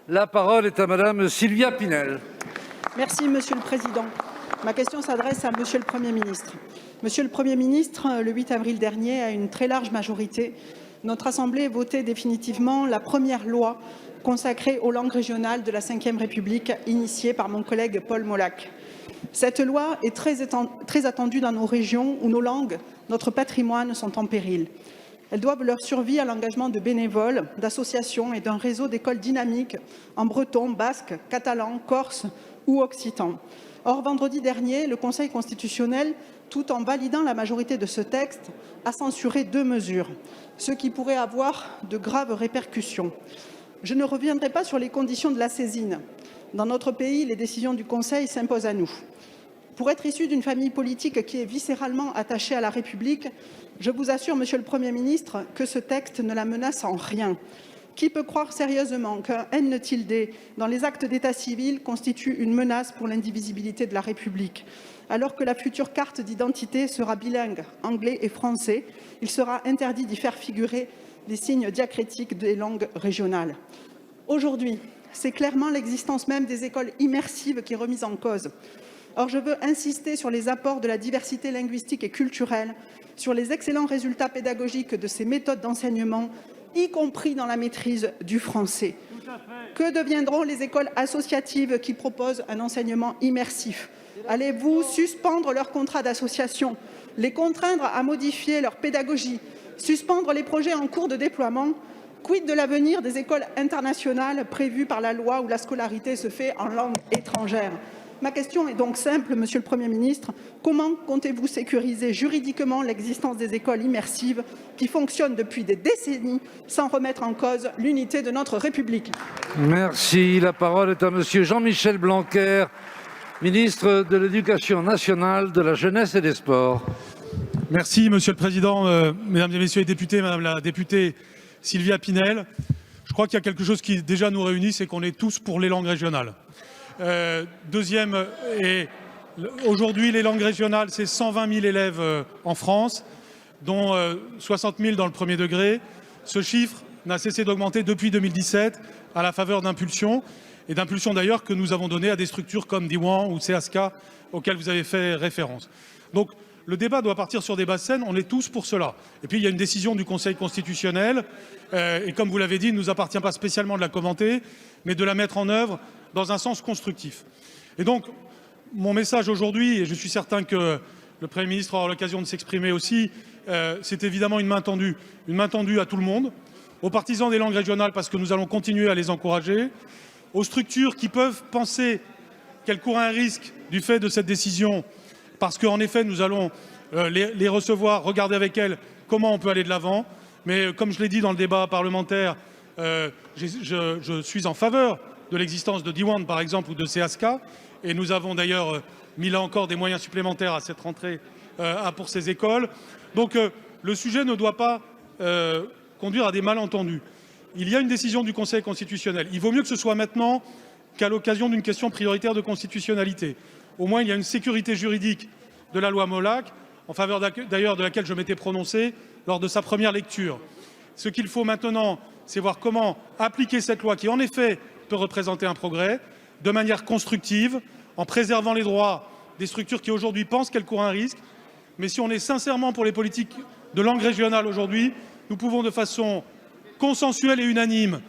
La parole est à Madame Sylvia Pinel. Merci, Monsieur le Président. Ma question s'adresse à Monsieur le Premier ministre. Monsieur le Premier ministre, le 8 avril dernier, à une très large majorité, notre Assemblée votait définitivement la première loi consacrée aux langues régionales de la Ve République, initiée par mon collègue Paul Molac. Cette loi est très attendue dans nos régions où nos langues, notre patrimoine sont en péril. Elles doivent leur survie à l'engagement de bénévoles, d'associations et d'un réseau d'écoles dynamiques en breton, basque, catalan, corse ou occitan. Or, vendredi dernier, le Conseil constitutionnel, tout en validant la majorité de ce texte, a censuré 2 mesures, ce qui pourrait avoir de graves répercussions. Je ne reviendrai pas sur les conditions de la saisine. Dans notre pays, les décisions du Conseil s'imposent à nous. Pour être issu d'une famille politique qui est viscéralement attachée à la République, je vous assure, Monsieur le Premier ministre, que ce texte ne la menace en rien. Qui peut croire sérieusement qu'un N tilde dans les actes d'état civil constitue une menace pour l'indivisibilité de la République? Alors que la future carte d'identité sera bilingue, anglais et français, il sera interdit d'y faire figurer les signes diacritiques des langues régionales. Aujourd'hui, c'est clairement l'existence même des écoles immersives qui est remise en cause. Or, je veux insister sur les apports de la diversité linguistique et culturelle, sur les excellents résultats pédagogiques de ces méthodes d'enseignement, y compris dans la maîtrise du français. Que deviendront les écoles associatives qui proposent un enseignement immersif? Allez-vous suspendre leur contrat d'association, les contraindre à modifier leur pédagogie, suspendre les projets en cours de déploiement? Quid de l'avenir des écoles internationales prévues par la loi où la scolarité se fait en langue étrangère? Ma question est donc simple, Monsieur le Premier ministre. Comment comptez-vous sécuriser juridiquement l'existence des écoles immersives qui fonctionnent depuis des décennies sans remettre en cause l'unité de notre République? Merci. La parole est à Monsieur Jean-Michel Blanquer, ministre de l'Éducation nationale, de la jeunesse et des sports. Merci, Monsieur le Président, Mesdames et Messieurs les députés, Madame la députée Sylvia Pinel. Je crois qu'il y a quelque chose qui déjà nous réunit, c'est qu'on est tous pour les langues régionales. Deuxième, aujourd'hui les langues régionales, c'est 120 000 élèves en France, dont 60 000 dans le premier degré. Ce chiffre n'a cessé d'augmenter depuis 2017 à la faveur d'impulsions, et d'impulsions d'ailleurs que nous avons données à des structures comme Diwan ou CSK auxquelles vous avez fait référence. Donc le débat doit partir sur des bases saines, on est tous pour cela. Et puis il y a une décision du Conseil constitutionnel, et comme vous l'avez dit, il ne nous appartient pas spécialement de la commenter, mais de la mettre en œuvre dans un sens constructif. Et donc, mon message aujourd'hui, et je suis certain que le Premier ministre aura l'occasion de s'exprimer aussi, c'est évidemment une main tendue à tout le monde, aux partisans des langues régionales parce que nous allons continuer à les encourager, aux structures qui peuvent penser qu'elles courent un risque du fait de cette décision, parce qu'en effet, nous allons les recevoir, regarder avec elles comment on peut aller de l'avant. Mais comme je l'ai dit dans le débat parlementaire, je suis en faveur de l'existence de Diwan, par exemple, ou de CSK. Et nous avons d'ailleurs mis là encore des moyens supplémentaires à cette rentrée pour ces écoles. Donc le sujet ne doit pas conduire à des malentendus. Il y a une décision du Conseil constitutionnel. Il vaut mieux que ce soit maintenant qu'à l'occasion d'une question prioritaire de constitutionnalité. Au moins, il y a une sécurité juridique de la loi Molac, en faveur d'ailleurs de laquelle je m'étais prononcé lors de sa première lecture. Ce qu'il faut maintenant, c'est voir comment appliquer cette loi qui, en effet, peut représenter un progrès de manière constructive, en préservant les droits des structures qui aujourd'hui pensent qu'elles courent un risque. Mais si on est sincèrement pour les politiques de langue régionale aujourd'hui, nous pouvons de façon consensuelle et unanime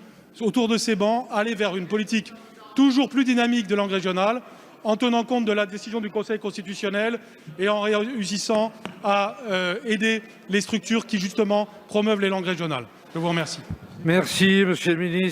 autour de ces bancs aller vers une politique toujours plus dynamique de langue régionale, en tenant compte de la décision du Conseil constitutionnel et en réussissant à aider les structures qui justement promeuvent les langues régionales. Je vous remercie. Merci, Monsieur le Ministre.